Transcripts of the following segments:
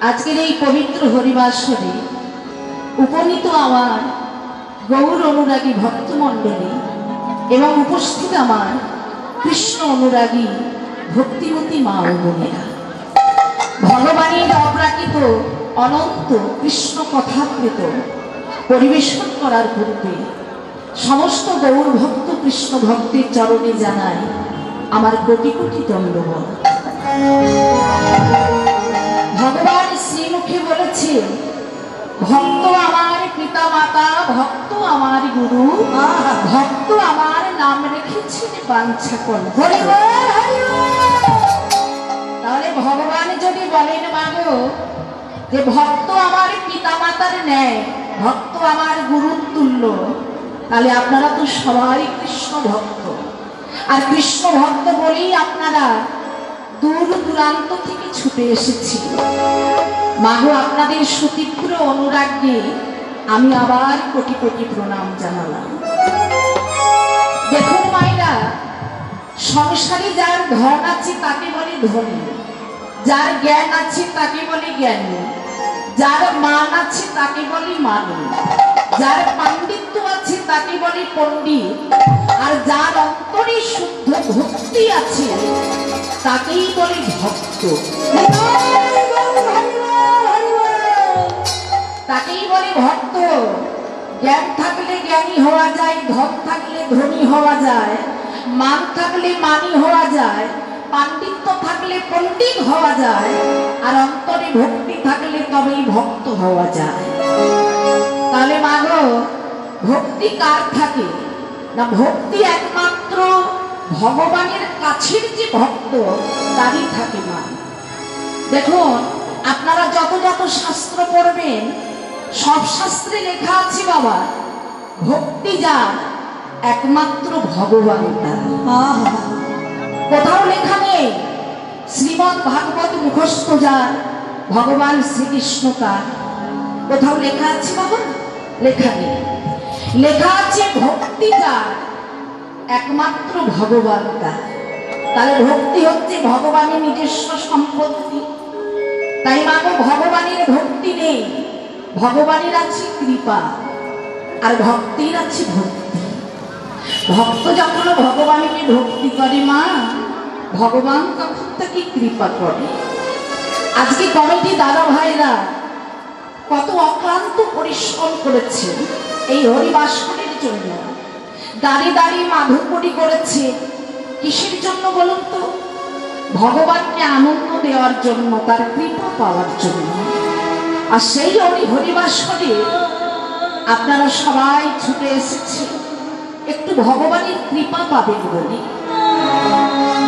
আজকের এই পবিত্র হরিবাসরে উপনীত আমার গৌর অনুরাগী ভক্তমণ্ডলী এবং উপস্থিত আমার কৃষ্ণ অনুরাগী ভক্তিমতী মা ও বোনেরা, ভগবানের অপ্রাকৃত অনন্ত কৃষ্ণ কথামৃত পরিবেশন করার পূর্বে সমস্ত গৌর ভক্ত কৃষ্ণ ভক্তের চরণে জানাই আমার কোটি কোটি দণ্ডবত। ভগবান শ্রীমুখে বলেছে, ভক্ত আমার পিতা মাতা, ভক্ত আমার গুরু, ভক্ত আমার নাম রেখেছেন বাঞ্ছা কর। তাহলে ভগবান যদি বলেন মাগো যে ভক্ত আমার পিতা মাতার ন্যায়, ভক্ত আমার গুরুর তুল্য, তাহলে আপনারা তো সবাই কৃষ্ণ ভক্ত। আর কৃষ্ণ ভক্ত বলেই আপনারা দূর দূরান্ত থেকে ছুটে এসেছি। মাগো আপনাদের সুতীব্র অনুরাগে আমি আবার কোটি কোটি প্রণাম জানালাম। দেখুন মায়েরা, সংসারে যার ধন আছে তাকে বলে ধনী, যার জ্ঞান আছে তাকে বলে জ্ঞানী, যার মান আছে তাকে বলে মানি, যার পাণ্ডিত্য আছে তাকে বলে পণ্ডিত, আর যার অন্তরে শুদ্ধ ভক্তি আছে তাকেই বলে ভক্ত, তাকেই বলে ভক্ত। জ্ঞান থাকলে জ্ঞানী হওয়া যায়, ধন থাকলে ধনী হওয়া যায়, মান থাকলে মানি হওয়া যায়, পাণ্ডিত্য থাকলে পণ্ডিত হওয়া যায়, আর অন্তরে ভক্তি থাকলে তবেই ভক্ত হওয়া যায়। তাহলে মাগো, ভক্তি কার থাকে না? ভক্তি একমাত্র ভগবানের কাছের যে ভক্ত তারই থাকে মা। দেখুন, আপনারা যত যত শাস্ত্র পড়বেন সব শাস্ত্রে লেখা আছে বাবা, ভক্তি যার একমাত্র ভগবান তার। কোথাও লেখা নেই শ্রীমদ্ ভাগবত মুখস্থ যার ভগবান শ্রীকৃষ্ণ তার। কোথাও লেখা আছে বাবা? লেখা নেই। লেখা আছে ভক্তি যার একমাত্র ভগবান তার। তাহলে ভক্তি হচ্ছে ভগবানের নিজস্ব সম্পত্তি। তাই মাগো, ভগবানের ভক্তি নেই, ভগবানের আছে কৃপা, আর ভক্তির আছে ভক্তি। ভক্ত যখন ভগবানকে ভক্তি করে মা, ভগবান তখন তাকে কৃপা করে। আজকে কমিটি দাদা ভাইরা কত অক্লান্ত পরিশ্রম করেছে এই হরিবাসরের জন্য। দাঁড়িয়ে দাঁড়িয়ে মাধুকরী করেছে কিসের জন্য বলুন তো? ভগবানকে আনন্দ দেওয়ার জন্য, তার কৃপা পাওয়ার জন্য। আর সেই হরিবাসরে আপনারা সবাই ছুটে এসেছে একটু ভগবানের কৃপা পাবেন বলে।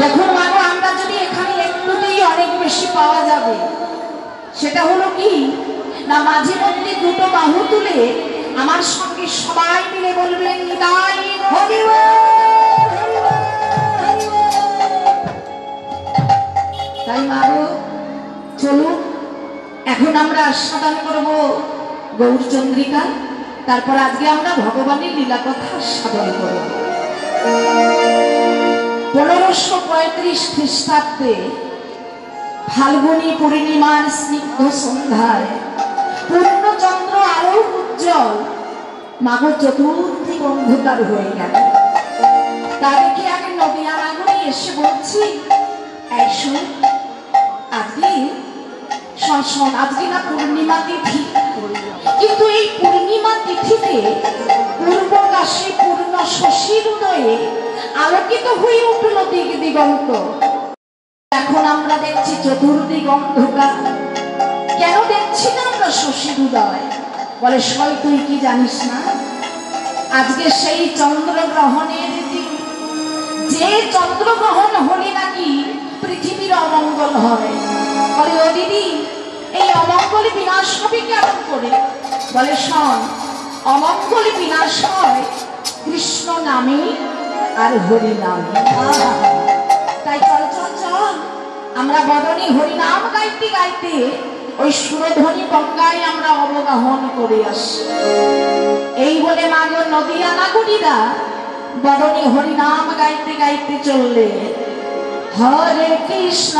দেখুন মানে, আমরা যদি এখানে একটুতেই অনেক বেশি পাওয়া যাবে। সেটা হলো কি না, মাঝে মধ্যে দুটো বাহু তুলে আমার সঙ্গে সবাই মিলে বলবেন, নিতাই তাই মাগো, চলুন এখন আমরা আস্বাদন করব গৌরচন্দ্রিকা। তারপর আজকে আমরা ভগবানের লীলা কথা আস্বাদন করব। 1535 খ্রিস্টাব্দে ফাল্গুনী পূর্ণিমার স্নিগ্ধ সন্ধ্যায় পূর্ণচন্দ্র আলো উজ্জ্বল, মাগো চতুর্দিক অন্ধকার হয়ে গেল। তাদেরকে আগে নদিয়া নাগরী এসে বলছি, আজকে না পূর্ণিমা তিথি, কিন্তু এই পূর্ণিমা তিথিতে পূর্বকাশে পূর্ণ শশীর উদয়ে আলোকিত হয়ে উঠল দিক দিগন্ত। এখন আমরা দেখছি চতুর্দিক অন্ধকার। কেন দেখছি না আমরা শশীর উদয়? বলে, সই তুই কি জানিস না, আজকে সেই চন্দ্রগ্রহণের দিন। যে চন্দ্রগ্রহণ হলে নাকি পৃথিবীর অমঙ্গল হয়। বলে, ও দিদি, এই অমঙ্গল বিনাশ হবে কেমন করে? বলে, শোন, অমঙ্গল বিনাশ হয় কৃষ্ণ নামে আর হরি নামে। তাই চল চল চল, আমরা বদনে হরিনাম গাইতে গাইতে ওই সুরধ্বনি গঙ্গায় আমরা অবগাহন করে আসি। এই বলে মাগো নদিয়া নাগরীরা বদনে হরিনাম গাইতে গাইতে চললে, হরে কৃষ্ণ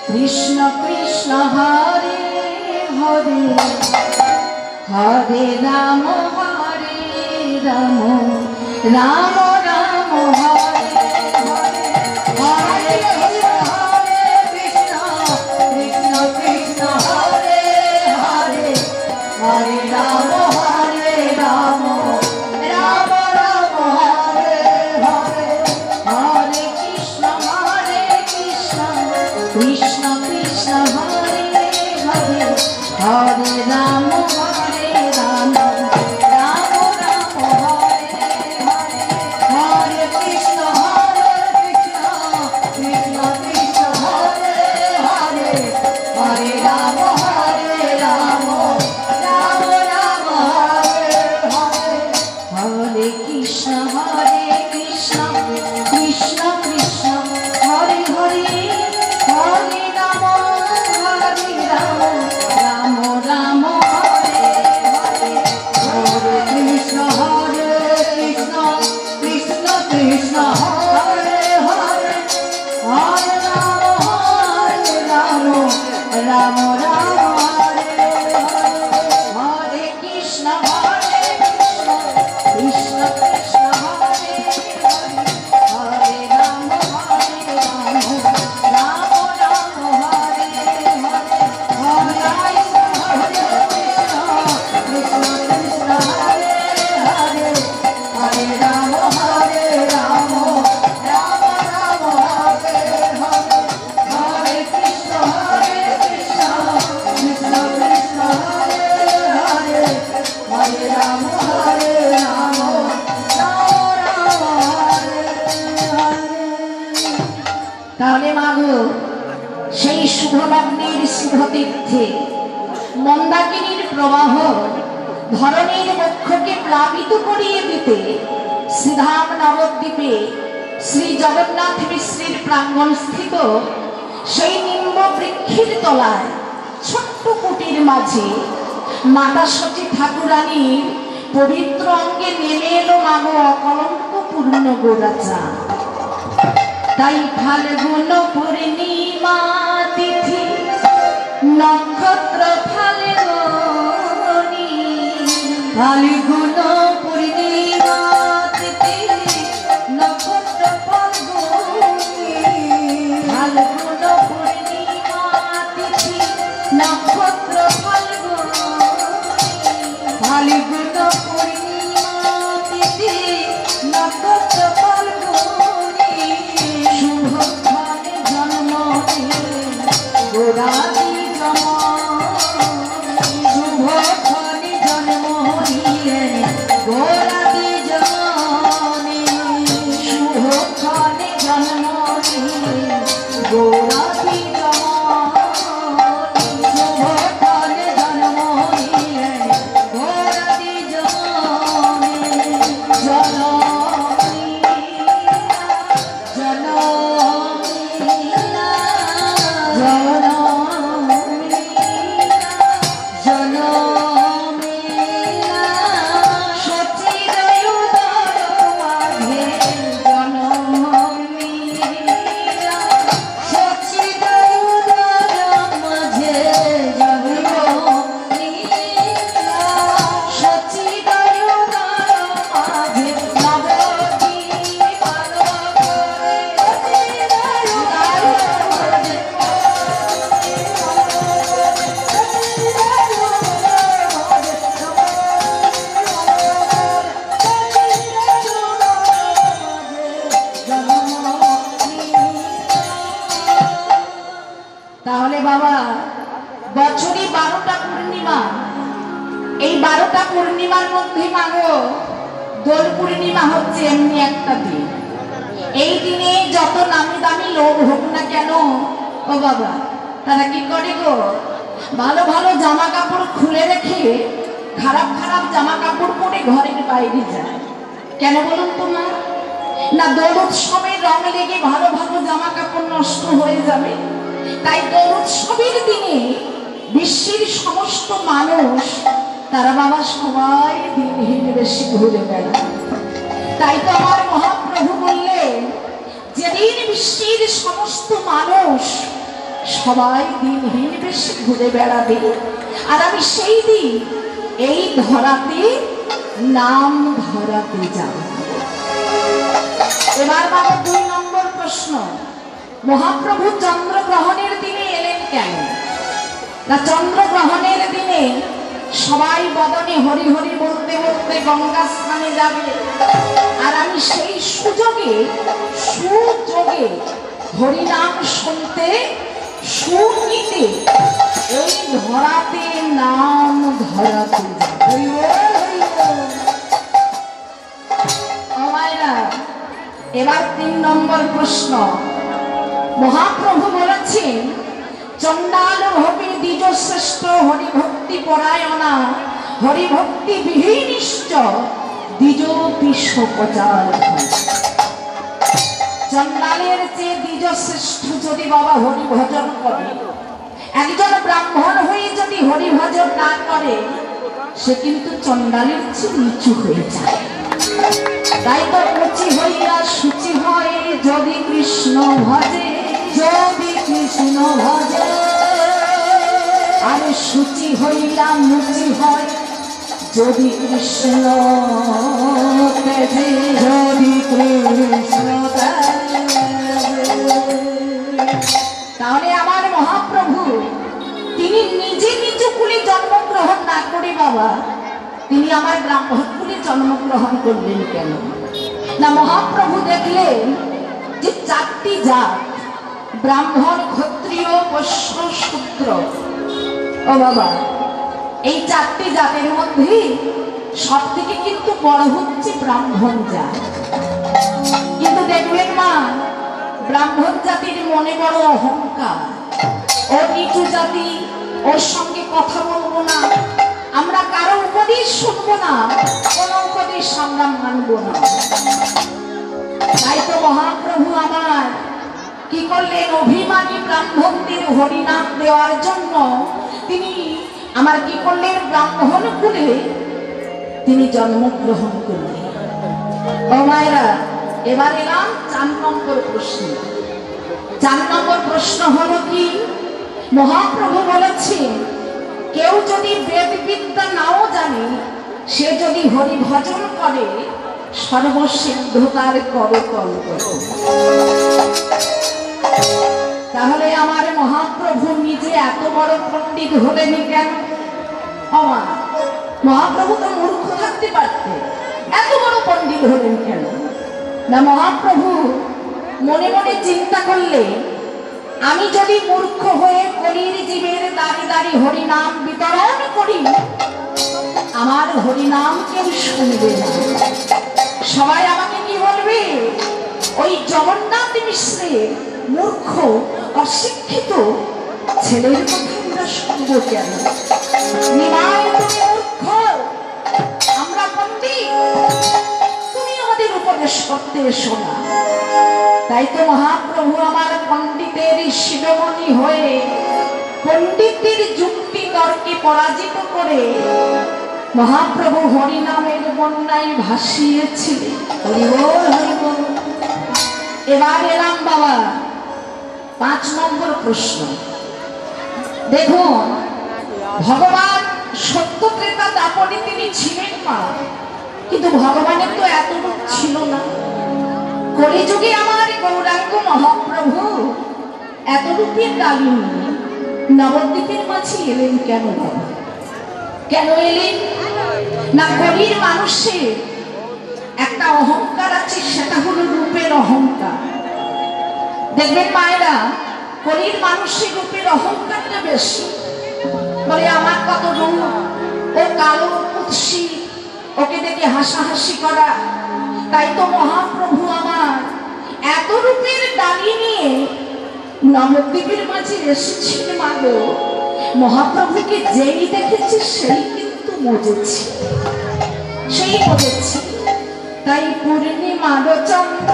কৃষ্ণ কৃষ্ণ হরে হরে হরে রাম রাম রাম রাম হরে হরে হরে হরে কৃষ্ণ কৃষ্ণ কৃষ্ণ হরে হরে হরে রাম রাম রাম রাম হরে হরে হরে কৃষ্ণ কৃষ্ণ কৃষ্ণ হরে হরে হরে রাম রাম রাম রাম হরে হরে হরে কৃষ্ণ কৃষ্ণ কৃষ্ণ হরে হরে হরে রাম রাম রাম রাম হরে হরে হরে কৃষ্ণ কৃষ্ণ কৃষ্ণ কৃষ্ণ হরে হরে হরে রাম রাম রাম হরে হরে হরে কৃষ্ণ কৃষ্ণ কৃষ্ণ কৃষ্ণ হরে হরে হরে রাম রাম রাম হরে হরে হরে কৃষ্ণ কৃষ্ণ কৃষ্ণ হরে হরে হরে রাম রাম রাম হরে হরে হরে কৃষ্ণ কৃষ্ণ হরে হরে হরে রাম রাম রাম রাম হরে হরে হরে কৃষ্ণ কৃষ্ণ কৃষ্ণ কৃষ্ণ হরে হরে হরে রাম রাম রাম হরে হরে। তাহলে মাগো সেই শুভলগ্নের শুভতীর্থে মন্দাকিনীর প্রবাহ ধরণীর বক্ষকে প্লাবিত করিয়ে দিতে শ্রীধাম নবদ্বীপে শ্রী জগন্নাথ মিশ্রের প্রাঙ্গণ স্থিত সেই নিম্ব বৃক্ষের তলায় ছোট্ট কুটির মাঝে মাতা সতী ঠাকুরানীর পবিত্র অঙ্গে নেমে এলো মাগো অকলঙ্ক পূর্ণ গোরাচা। তাই ফাল্গুন পূর্ণিমা তিথি নক্ষত্র ফাল্গুনি ফাল্গুন পূর্ণিমা তিথি নক্ষত্র ফাল্গুনি ফাল্গুন পূর্ণিমা তিথি নক্ষত্র ফাল্গুনি ফাল্গুন পূর্ণিমা তিথি নক্ষত্র ফাল্গুনি শুভক্ষণে জন্ম গোরাদি শুভক্ষণে জন্ম গোরাদি জনে শুভক্ষণে জন্ম গোরাদি শুভক্ষণে জন্ম গোরাদি তাহলে বাবা বছরে 12টা পূর্ণিমা, এই 12টা পূর্ণিমার মধ্যে মাগো দোল পূর্ণিমা হচ্ছে এমনি একটা দিন। এই দিনে যত নামি দামি লোক হোক না কেন ও বাবা, তারা কি করে গো, ভালো ভালো জামা কাপড় খুলে রেখে খারাপ খারাপ জামা কাপড় পরে ঘরের বাইরে যায়। কেন বলুন তো মা? না দোল উৎসবের রং লেগে ভালো ভালো জামা কাপড় নষ্ট হয়ে যাবে। তাই দোল উৎসবের দিনে বিশ্বের সমস্ত মানুষ তারা বাবা সবাই দিনহীন বেশি ঘুরে বেড়ায়। তাই তো আমার মহাপ্রভু বললেন, যেদিন বিশ্বের সমস্ত মানুষ সবাই দিনহীন বেশি ঘুরে বেড়াবে, আর আমি সেই দিন এই ধরাতে নাম ধরাতে যাব। এবার বাবা 2 নম্বর প্রশ্ন, মহাপ্রভু চন্দ্রগ্রহণের দিনে এলেন কেন? না, চন্দ্রগ্রহণের দিনে সবাই বদনে হরি হরি বলতে বলতে গঙ্গা স্নানে যাবে, আর আমি সেই সুযোগে হরিনাম শুনতে শুনিতে এই ধরাতে নাম ধরাতে যাব। এবার 3 নম্বর প্রশ্ন, মহাপ্রভু বলেছেন চণ্ডাল হবে দ্বিজ শ্রেষ্ঠ হরিভক্তি পরায়ণা, হরিভক্তি বিহীনিশ্চ দ্বিজোপি শোকচার। চণ্ডালের চেয়ে দ্বিজ শ্রেষ্ঠ যদি বাবা হরি ভজন করে, একজন ব্রাহ্মণ হয়ে যদি হরি ভজন না করে, সে কিন্তু চণ্ডালের চেয়ে নিচু হয়ে যায়। তাই তো মুচি হইয়া শুচি হয় যদি কৃষ্ণ ভজে, যদি কৃষ্ণ ভজে, আর শুচি হইয়া মুচি হয় যদি কৃষ্ণ তেজে, যদি কৃষ্ণ। তাহলে আমার মহাপ্রভু তিনি নিজে নিজ কুলে জন্মগ্রহণ না করে বাবা তিনি আমার ব্রাহ্মণ কুলে জন্মগ্রহণ করলেন কেন? না, মহাপ্রভু দেখলেন যে 4টি জাত, ব্রাহ্মণ, ক্ষত্রিয়, বৈশ্য, শূদ্র। ও বাবা, এই 4টি জাতের মধ্যে সব থেকে কিন্তু বড় হচ্ছে ব্রাহ্মণ জাত। কিন্তু দেখবেন মা, ব্রাহ্মণ জাতির মনে বড় অহংকার, ও নিচু জাতি, ওর সঙ্গে কথা বলবো না, আমরা কারো উপদেশ শুনবো না, কোন উপদেশ আমরা মানবো না। তাই তো মহাপ্রভু আমার কি করলেন, অভিমানী ব্রাহ্মণদের হরিনাম দেওয়ার জন্য তিনি আমার কি করলেন, ব্রাহ্মণ কুলে তিনি জন্মগ্রহণ করলেন। ও মায়েরা, এবার এলাম 4 নম্বর প্রশ্ন। 4 নম্বর প্রশ্ন হলো কি, মহাপ্রভু বলেছেন কেউ যদি বেদ বিদ্যা নাও জানে, সে যদি হরি ভজন করে সর্বসিদ্ধতার করতল। তাহলে আমার মহাপ্রভু নিজে এত বড় পণ্ডিত হলেন কেন? মহাপ্রভু তো মূর্খ থাকতে পারতেন, এত বড় পণ্ডিত হলেন কেন? না, মহাপ্রভু মনে মনে চিন্তা করলে, আমি যদি মূর্খ হয়ে কলির জীবের দাঁড়ি দাঁড়ি হরিনাম বিতরণ করি, আমার হরিনাম কেউ শুনবে না। সবাই আমাকে কি বলবে, ওই জগন্নাথ মিশ্রের মূর্খ অশিক্ষিত ছেলের কথা আমরা শুনবো কেন? নিমাই তুমি মূর্খ, আমরা পণ্ডিত, তুমি আমাদের উপদেশ করতে এসো না। তাই তো মহাপ্রভু আমার পণ্ডিতের শিরোমণি হয়ে পণ্ডিতের যুক্তি তর্কে পরাজিত করে মহাপ্রভু হরিনামের বন্যায় ভাসিয়েছিলেন। এবার এলাম বাবা 5 নম্বর প্রশ্ন। দেখুন, ভগবান সত্য ত্রেতা দাপরে তিনি ছিলেন মা, কিন্তু ভগবানের তো এত রূপ ছিল না। কলিযুগে আমার গৌরাঙ্গ মহাপ্রভু এত রূপের ডালিনী নবদ্বীপের মাঝে এলেন কেন বাবা? কেন এলেন? না, কলির মানুষের একটা অহংকার আছে, সেটা হলো রূপের অহংকার। দেখবেন মায়েরা, কলির মানুষের রূপের অহংকারটা বেশি। বলে আমার কত রূপ, ও কালো কুৎসি, ওকে দেখে হাসাহাসি করা। তাই তো মহাপ্রভু আমার এত রূপের ডালি নিয়ে নবদ্বীপের মাঝে এসেছিলেন। মাগো, মহাপ্রভুকে যেই দেখেছে সেই কিন্তু মজেছে, সেই মজেছে। তাই পূর্ণিমার চন্দ্র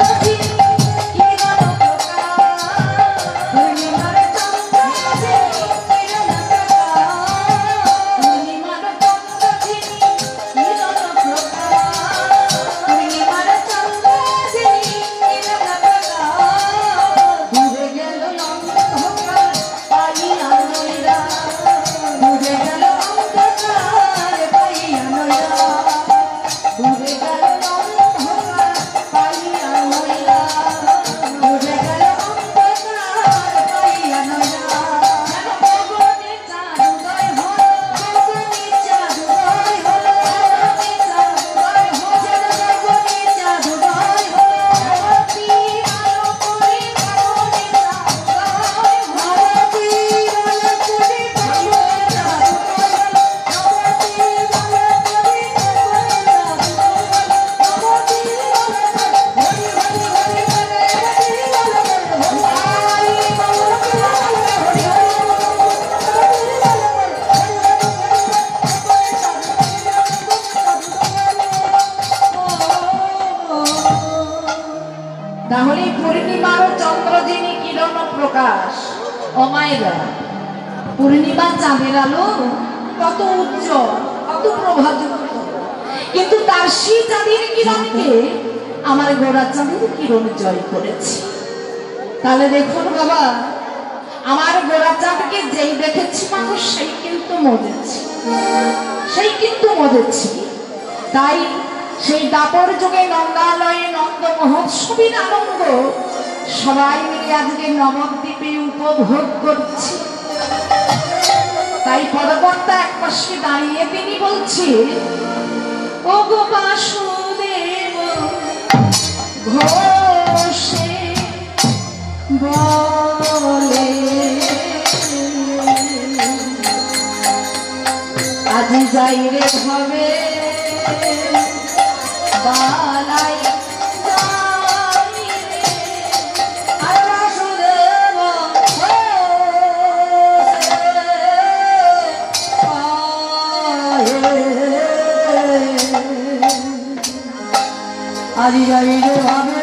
আকাশ ও মায়েরা, পূর্ণিমা চাঁদের আলো কত উজ্জ্বল, কত প্রভাযুক্ত, কিন্তু তার সেই চাঁদের কিরণকে আমার গোড়া চাঁদের কিরণ জয় করেছে। তাহলে দেখুন বাবা, আমার গোড়া চাঁদকে যেই দেখেছি মানুষ সেই কিন্তু মজেছি, সেই কিন্তু মজেছি। তাই সেই দাপর যুগে নন্দালয়ে নন্দ মহোৎসবের আনন্দ সবাই মিলে আজকে নবদ্বীপে উপভোগ করছি। তাই পদকর্তা এক পাশে দাঁড়িয়ে তিনি বলছে, ও গো বাসুদেব ঘোষে বলে আজি যাই রে হবে বালাই আজি যাই রে হবে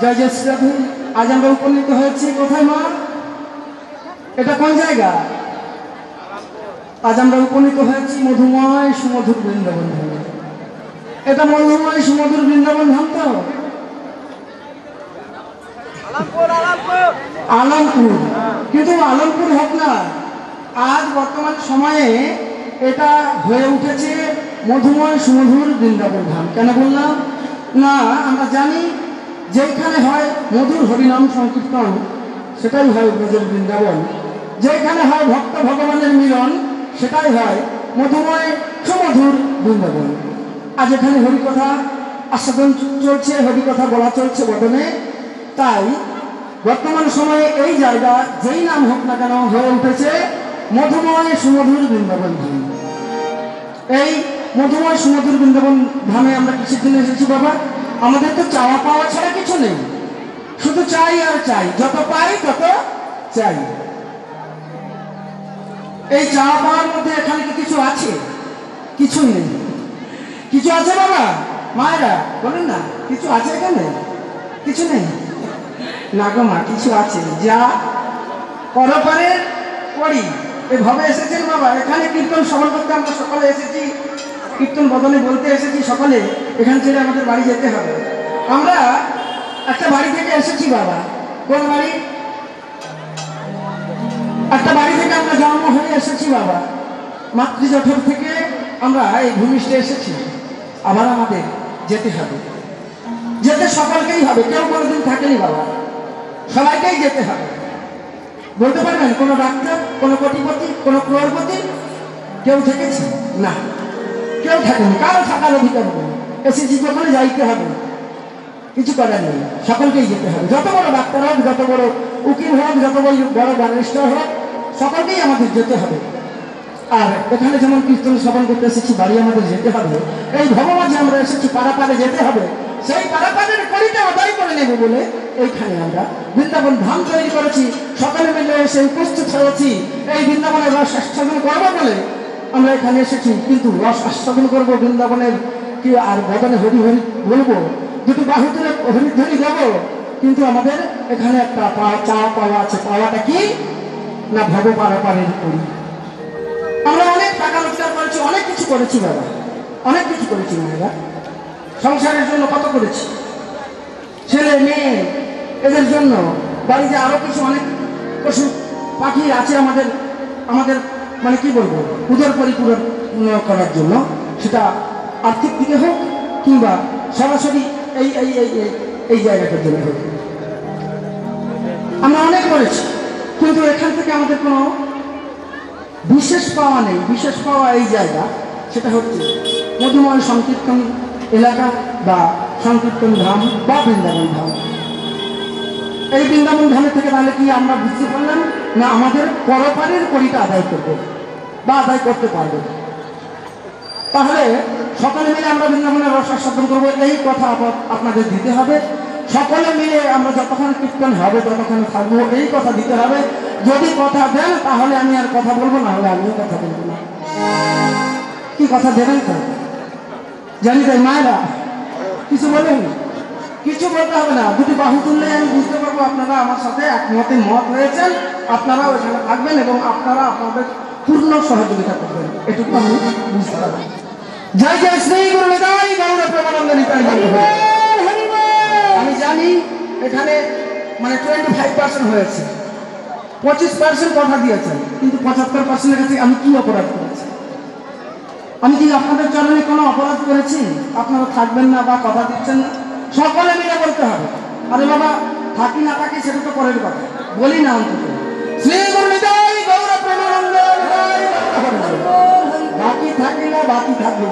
জয় জয় শ্রীরাধে। আজ আমরা উপনীত হয়েছি কোথায় মা? এটা কোন জায়গা? আজ আমরা উপনীত হয়েছি মধুময় সুমধুর বৃন্দাবন ধামে। এটা মধুময় সুমধুর বৃন্দাবন ধাম তো? আলমপুর। কিন্তু আলমপুর হোক না, আজ বর্তমান সময়ে এটা হয়ে উঠেছে মধুময় সুমধুর বৃন্দাবন ধাম। কেন বললাম না, আমরা জানি যেখানে হয় মধুর হরিনাম সংকীর্তন সেটাই হয় ব্রজের বৃন্দাবন, যেখানে হয় ভক্ত ভগবানের মিলন সেটাই হয় মধুময় সুমধুর বৃন্দাবন। আজ এখানে হরিকথা আস্বাদন চলছে, হরিকথা বলা চলছে বদনে। তাই বর্তমান সময়ে এই জায়গা যেই নাম হোক না কেন হয়ে উঠেছে মধুময় সুমধুর বৃন্দাবন ধাম। এই মধুময় সুমধুর বৃন্দাবন ধামে আমরা কিসের জন্য এসেছি বাবা? আমাদের তো চাওয়া পাওয়া ছাড়া কিছু নেই, শুধু চাই আর চাই, যত পাই তত চাই। এই চাওয়া পাওয়ার মধ্যে এখানে কি কিছু আছে? কিছুই নেই। কিছু আছে বাবা? মায়েরা বলেন না, কিছু আছে এখানে? কিছু নেই না গো মা, কিছু আছে। যা পরপারে করি এভাবে এসেছেন বাবা। এখানে কীর্তন শ্রবণ করতে আমরা সকালে এসেছি, কীর্তন বদলে বলতে এসেছি সকালে। এখান ছেড়ে আমাদের বাড়ি যেতে হবে। আমরা একটা বাড়ি থেকে এসেছি বাবা। কোন বাড়ি? একটা বাড়ি থেকে আমরা জন্ম হয়ে এসেছি বাবা। মাতৃজঠর থেকে আমরা এই ভূমিষ্ঠে এসেছি। আবার আমাদের যেতে হবে, যেতে সকলকেই হবে। কেউ কোনোদিন থাকেনি বাবা, সবাইকেই যেতে হবে। বলতে পারবেন কোনো ডাক্তার, কোনো কোটিপতি, কোনো ক্রোড়পতি কেউ থেকেছে? না, কেউ থাকেনি। কারো থাকার অধিকার নেই। এসেছি যখন যাইতে হবে, কিছু করার নেই, সকলকেই যেতে হবে। যত বড় ডাক্তার হোক, যত বড় উকিল হোক, যত বড় ব্যারিস্টার হোক, সকলকেই আমাদের যেতে হবে। আর এখানে যেমন কীর্তন শ্রবণ করতে এসেছি, বাড়ি আমাদের যেতে হবে। এই ভগবান আমরা এসেছি পাড়াপাড়ে যেতে হবে। সেই পাড়াপাড়ের কড়িটা আদায় করে নেব বলে এইখানে আমরা বৃন্দাবন ধাম তৈরি করেছি। সকলে মিলে এসে উপস্থিত হয়েছি এই বৃন্দাবনের রস আস্বাদন করবো বলে আমরা এখানে এসেছি। কিন্তু রস আস্বাদন করবো বৃন্দাবনের কি আর বদনে হরি হরি বলবো, দুটো বাহু তুলে হরিধ্বনি দেবো, কিন্তু আমাদের এখানে একটা চাওয়া পাওয়া আছে। পাওয়াটা কি না? ভব পারাপারের করি। আমরা অনেক টাকা রোজগার করেছি, অনেক কিছু করেছি বাবা, অনেক কিছু করেছি মায়েরা। সংসারের জন্য কত করেছি, ছেলে মেয়ে এদের জন্য, বাড়িতে আরো কিছু অনেক পশু পাখি আছে আমাদের আমাদের মানে কি বলবো, উদর পরিপূরণ করার জন্য, সেটা আর্থিক দিকে হোক কিংবা সরাসরি এই এই এই এই জায়গাটার জন্য হোক। আমরা অনেক করেছি, কিন্তু এখান থেকে আমাদের কোনো বিশেষ পাওয়া নেই। বিশেষ পাওয়া এই জায়গা, সেটা হচ্ছে মধুময় সংকীর্তন এলাকা বা সংকীর্তন ধাম বা বৃন্দাবন ধাম। এই বৃন্দাবন ধামের থেকে তাহলে কি আমরা বুঝতে পারলাম না আমাদের পরপারের কড়িটা আদায় করবো বা আদায় করতে পারবো। তাহলে সকলে মিলে আমরা বৃন্দাবনের রস আস্বাদন করবো, এই কথা আপনাদের দিতে হবে। সকলে মিলে আমরা যতক্ষণ কীর্তন হবে ততক্ষণ থাকবো, এই কথা দিতে হবে। যদি কথা দেন তাহলে আমি আর কথা বলবো, না হলে আমিও কথা বলবো না। কি কথা দেবেন তো? জানি তাই মায়েরা কিছু বলেন, কিছু বলতে হবে না। দুটি বাহু তুললে আমি বুঝতে পারবো আপনারা আমার সাথে একমতে মত হয়েছেন, আপনারাও এখানে থাকবেন এবং আপনারা আপনাদের পূর্ণ সহযোগিতা করবেন, এটুকু আমি বুঝতে পারবো। জয় জয় শ্রী গুরু নিতাই গৌর প্রেমানন্দ নিতাই। আমি জানি এখানে মানে 25% হয়েছে, 25% কথা দিয়েছেন, কিন্তু 75%-এর কাছে আমি কি অপরাধ করেছি? আমি কি আপনাদের চরণে কোনো অপরাধ করেছি? আপনারা থাকবেন না বা কথা দিচ্ছেন না, সকলে মিলে বলতে হবে। আরে বাবা থাকি না থাকি সেটা তো পরের কথা, বলি না অন্তত শ্রী গুরু নিতাই গৌর প্রেমানন্দ নিতাই। বাকি থাকিলে বাকি থাকবে,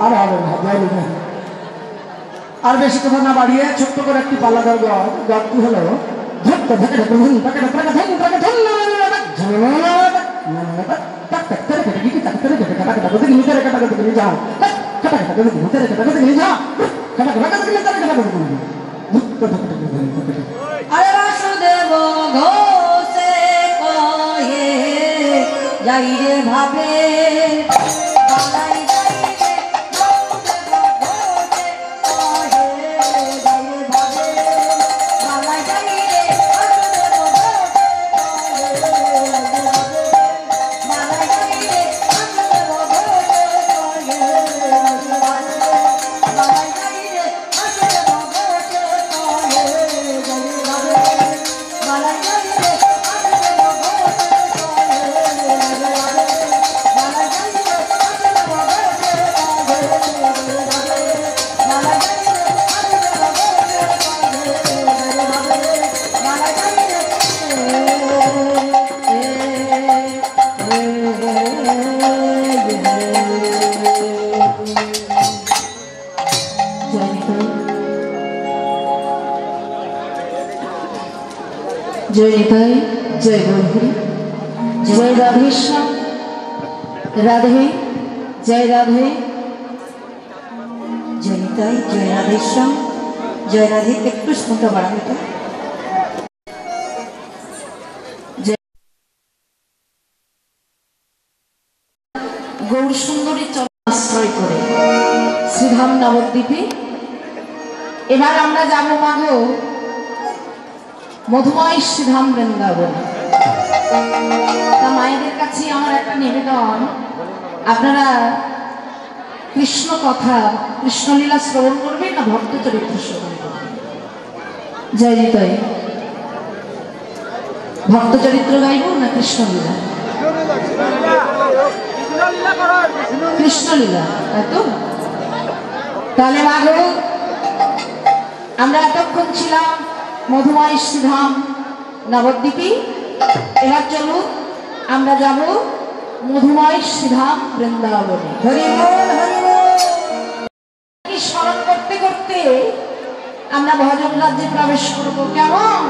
আর হবে না, জানি না। আর বেশি কথা না বাড়িয়ে ছোট্ট করে একটি পাল্লাদার গানটি হলো अरे वासुदेव घोषे कहे যাই রে ভাবে বালাই যাই রে বালাই যাই রে বালাই জয় নিতাই, জয় গৌরী, জয় রাধেশ্যাম, রাধে, জয় রাধে, জয় নিতাই, জয় রাধেশ্যাম, জয় রাধে। একটু শুনতে বাড়াবে তো। গৌর সুন্দরী চরণ আশ্রয় করে শ্রীধাম নবদ্বীপে এবার আমরা যাব মাগো মধুময় শ্রীধাম বৃন্দাবন। তা মায়েদের কাছে আমার একটা নিবেদন, আপনারা কৃষ্ণ কথা, কৃষ্ণলীলা শ্রবণ করবেন না ভক্ত চরিত্র শ্রবণ করবেন? জয় নিতাই, ভক্ত চরিত্র গাইব না কৃষ্ণলীলা? কৃষ্ণলীলা, তাই তো? তাহলে মাগো আমরা এতক্ষণ ছিলাম মধুময় শ্রীধাম নবদ্বীপে, এবার চলুন আমরা যাব মধুময় শ্রীধাম বৃন্দাবনে। স্মরণ করতে করতে আমরা ভজন রাজ্যে প্রবেশ করব। কেমন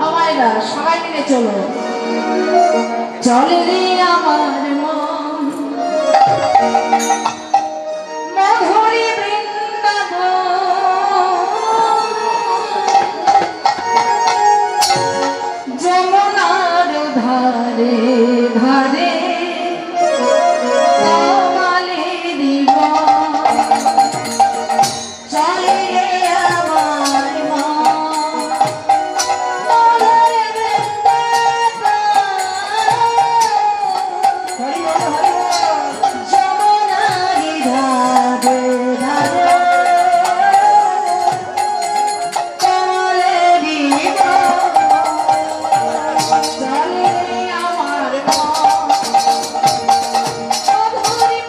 আমায়রা সবাই মিলে চলো। চলে রে আমার মন মধুরী বৃন্দাবন, যমুনার ধারে ধারে কমলেরি বন। চলে রে আমার মন মধুরী বৃন্দাবন, যমুনারি ধারে ধারে কমলেরি বন। চলে রে আমার মন মধুরী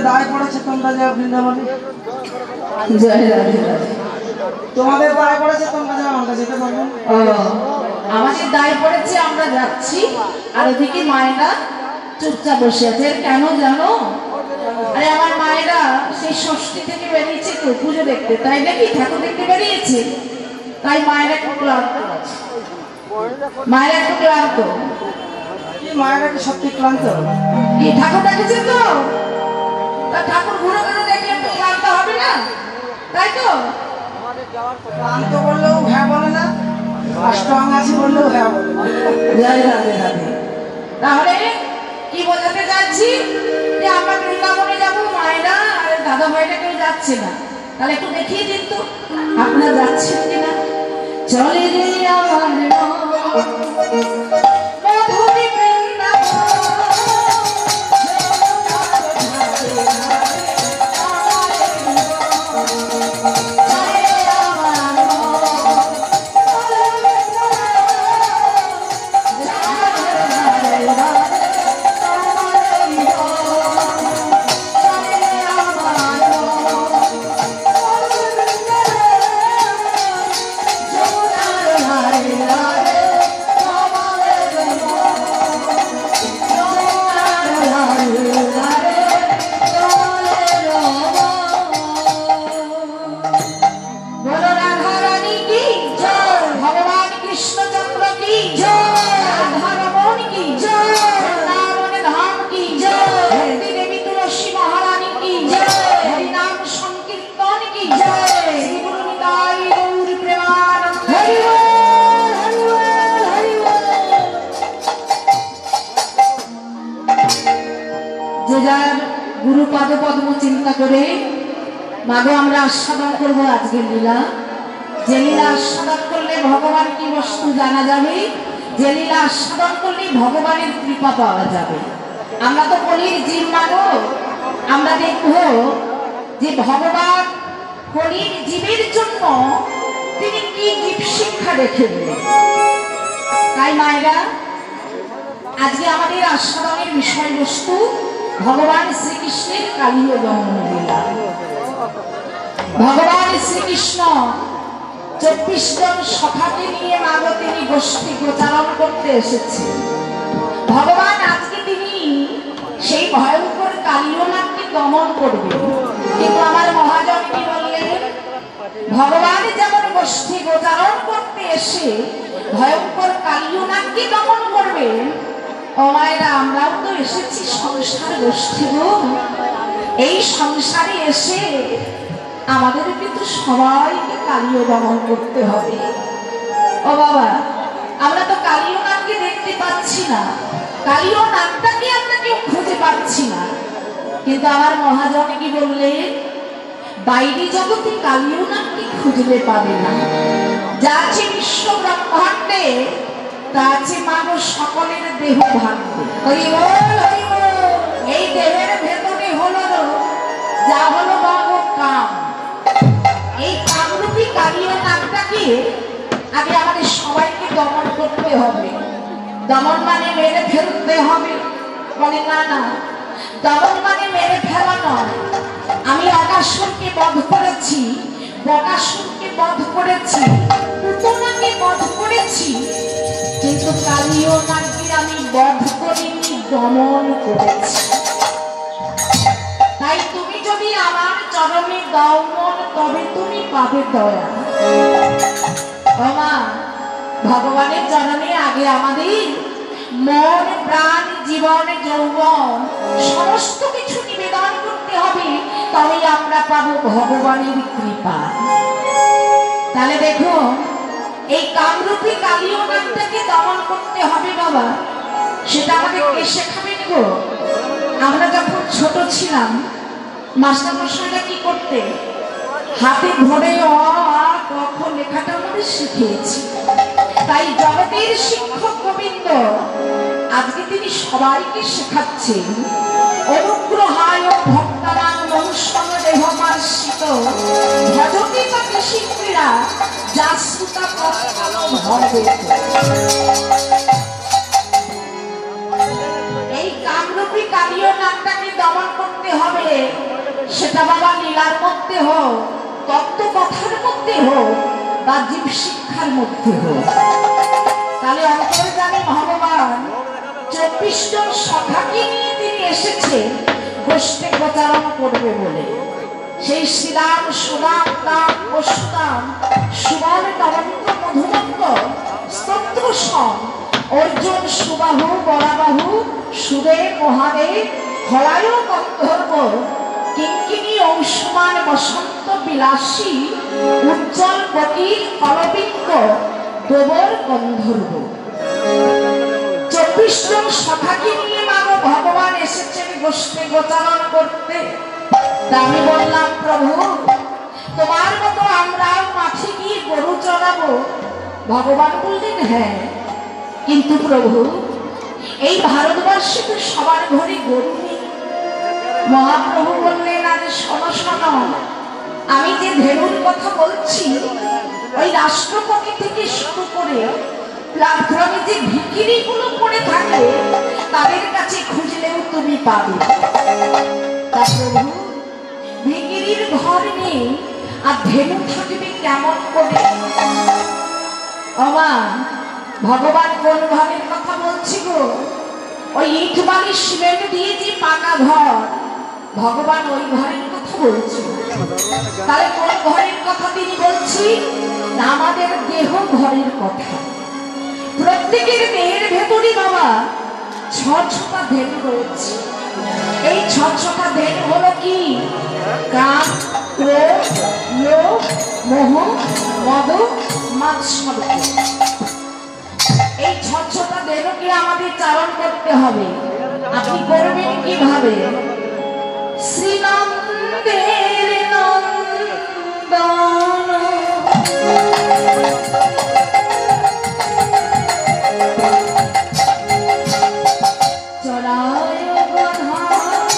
দায় পড়েছে তোমরা যাও বৃন্দাবনে। জয় রাধে রাধে। তোমাদের দায় পড়েছে তোমরা যাও, আমরা যেতে পারবো না। আমাদের দায় পড়েছে আমরা যাচ্ছি, আর ওদিকে মায়েরা চুপচাপ বসে আছে। কেন জানো? আরে আমার মায়েরা সেই ষষ্ঠী থেকে বেরিয়েছে তো পুজো দেখতে, তাই নাকি ঠাকুর দেখতে বেরিয়েছে, তাই মায়েরা একটু ক্লান্ত আছে। মায়েরা একটু ক্লান্ত। মায়েরা কি সত্যি ক্লান্ত? কি ঠাকুর দেখেছে তো, তা ঠাকুর ঘুরে ঘুরে দেখলে একটু ক্লান্ত হবে না? তাই তো ক্লান্ত বললেও হ্যাঁ বলে না, স্ট্রং আছে বললেও হ্যাঁ বলে। জয় রাধে রাধে। তাহলে কি বোঝাতে যাচ্ছি যে আমরা বৃন্দাবনে যাবো, মায়েরা আর দাদা ভাইটা কেউ যাচ্ছে না। তাহলে একটু দেখিয়ে দিন তো আপনারা যাচ্ছেন কিনা। চলে রে আমার মধুরি গুরু পাদ পদ্ম চিন্তা করে মাগো আমরা আস্বাদন করবো আজকের লীলা। যে লীলা আস্বাদন করলে ভগবান কি বস্তু জানা যাবে, যে লীলা আস্বাদন করলে ভগবানের কৃপা পাওয়া যাবে। আমরা তো কলির জীব মাগো, আমরা দেখবো যে ভগবান কলির জীবের জন্য তিনি কি জীব শিক্ষা রেখে দিলেন। তাই মায়েরা আজকে আমাদের আস্বাদনের বিষয়বস্তু ভগবান শ্রীকৃষ্ণের কালীয় দমন লীলা। ভগবান শ্রীকৃষ্ণ 24 জন সখাকে নিয়ে মাগো তিনি গোষ্ঠী গোচারণ করতে এসেছে। ভগবান আজকে তিনি সেই ভয়ঙ্কর কালীয় নাগকে দমন করবেন। কিন্তু আমার মহাজন কি বললেন, ভগবান যেমন গোষ্ঠী গোচারণ করতে এসে ভয়ঙ্কর কালীয় নাগকে দমন করবেন, ও মায়েরা আমরাও তো এসেছি সংসার গোষ্ঠী গো। এই সংসারে এসে আমাদের কিন্তু সবাইকে কালীয় দমন করতে হবে। ও বাবা, আমরা তো কালীয় নাগকে দেখতে পাচ্ছি না, কালীয় নাগটাকে আমরা কেউ খুঁজে পাচ্ছি না। কিন্তু আমার মহাজন কি বললেন, বাইরে জগতে কালীয় নাগকে খুঁজলে পাবে না। যা আছে বিশ্ব ব্রহ্মাণ্ডে তা আছে মাগো সকলের দেহ ভাগ্য। এই দেহের ভেতরে হলো যা হলো মাগো কাম। এই কামরূপী কালীয় নাগটাকে আগে আমাদের সবাইকে দমন করতে হবে। দমন মানে মেরে ফেলতে হবে? বলে না না, দমন মানে মেরে ফেলা নয়। আমি অকাসুরকে বধ করেছি, বকাসুরকে বধ করেছি, পুতনাকে বধ করেছি, কিন্তু কালীয় নাগকে আমি বধ করিনি, দমন করেছি। তাই তুমি যদি আমার চরণে দাও মন, তবে তুমি পাবে দয়া। ভগবানের চরণে আগে আমাদের মন প্রাণ জীবন যৌবন সমস্ত কিছু নিবেদন করতে হবে, তবেই আমরা পাবো ভগবানের কৃপা। তাহলে দেখো, এই কামরূপী কালীয় নাগটাকে দমন করতে হবে বাবা। সেটা আমাদের কে শেখাবেন গো? আমরা যখন ছোট ছিলাম মাস্টারমশাইরা কি করতে, হাতে ধরে অ আ ক খ লেখাটা আমাদের শিখিয়েছি। তাই জগতের শিক্ষক গোবিন্দ আজকে তিনি সবাইকে শেখাচ্ছেন। অনুগ্রহায় ভক্তানাং মনুষ্যং দেহমার্ষিত ভজতে তাকে শিক্ষিরা যাশ্রুতা কর্তানো ভবে। এই কামরূপী কালীয় নাগটাকে দমন করতে করতে হবে, সেটা বাবা লীলার মধ্যে হোক, তত্ত্ব কথার মধ্যে হোক, বা জীব শিক্ষার মধ্যে হোক। তাহলে অন্তর্যামী ভগবান 24 জন সখাকে নিয়ে তিনি এসেছেন গোষ্ঠী প্রচারণ করবে বলে। সেই শ্রীরাম, সুদাম, দাম, পশুদাম, সুবল, তরঙ্গ, মধুমন্ত, স্তোত্র সম, অর্জুন, সুবাহু, বরাবাহু, সুদেব, মহাদেব, হলায়, গন্ধর্ব, কিঙ্কিনী, অংশুমান, বসন্ত, বিলাসী, উজ্জ্বল, বকির, অলবিঙ্গ, দেবর, গন্ধর্ব, 24 জন সখাকে নিয়ে মানব ভগবান এসেছেন গোষ্ঠী গোচারণ করতে। আমি বললাম, প্রভু তোমার মতো আমরাও মাঠে গিয়ে গরু চড়াবো? ভগবান বললেন, হ্যাঁ, কিন্তু প্রভু এই ভারতবর্ষে তো সবার ঘরে গরু নেই। মহাপ্রভু বললেন, আরে শোনো শোনো, আমি যে ধেনুর কথা বলছি, ওই রাষ্ট্রপতি থেকে শুরু করে প্ল্যাটফর্মে যে ভিখিরিগুলো পড়ে থাকে, তাদের কাছে খুঁজলেও তুমি পাবে। তা প্রভু, ভিখিরির ঘর নেই আর ধেনু থাকবে কেমন করে? অমা, ভগবান কোন ঘরের কথা বলছি গো? ওই ইট বালি সিমেন্ট দিয়ে যে পাকা ঘর, ভগবান ওই ঘরের কথা বলছে। তাহলে কোন ঘরের কথা তিনি বলছি? না, আমাদের দেহ ঘরের কথা। প্রত্যেকের দেহের ভেতরই বাবা 6টা দেহ রয়েছে। এই 6টা দেহ হলো কি? কাম, ক্রোধ, লোভ, মোহ, মদ, মাৎসর্য। এই 6টা দেহকে আমাদের চারণ করতে হবে। আপনি করবেন কিভাবে? শ্রীনন্দের নন্দন চরায় গধান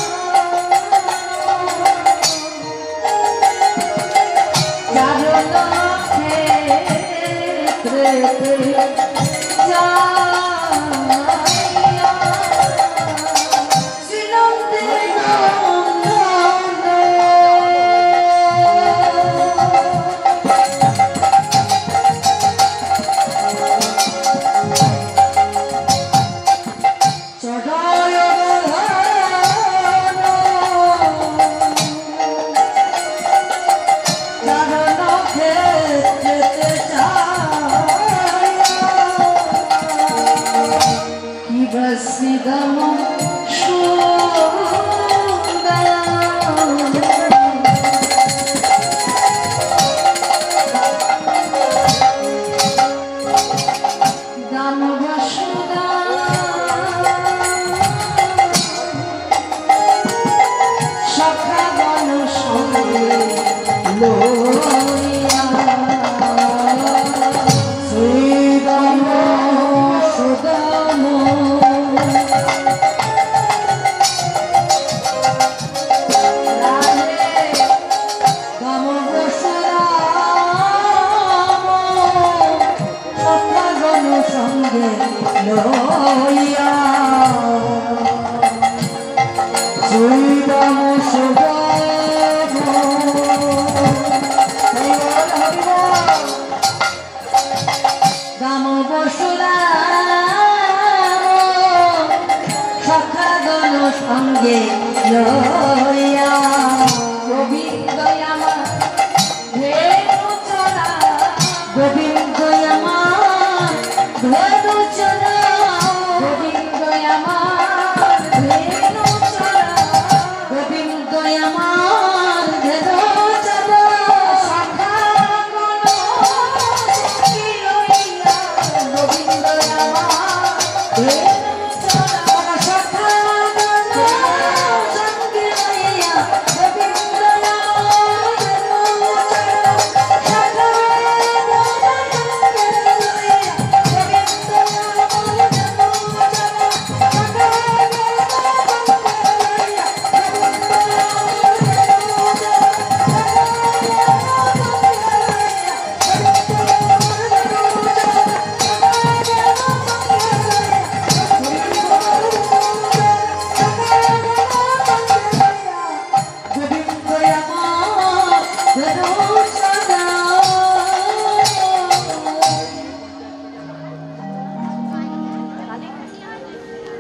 চারণ ক্ষেত্রে সঙ্গে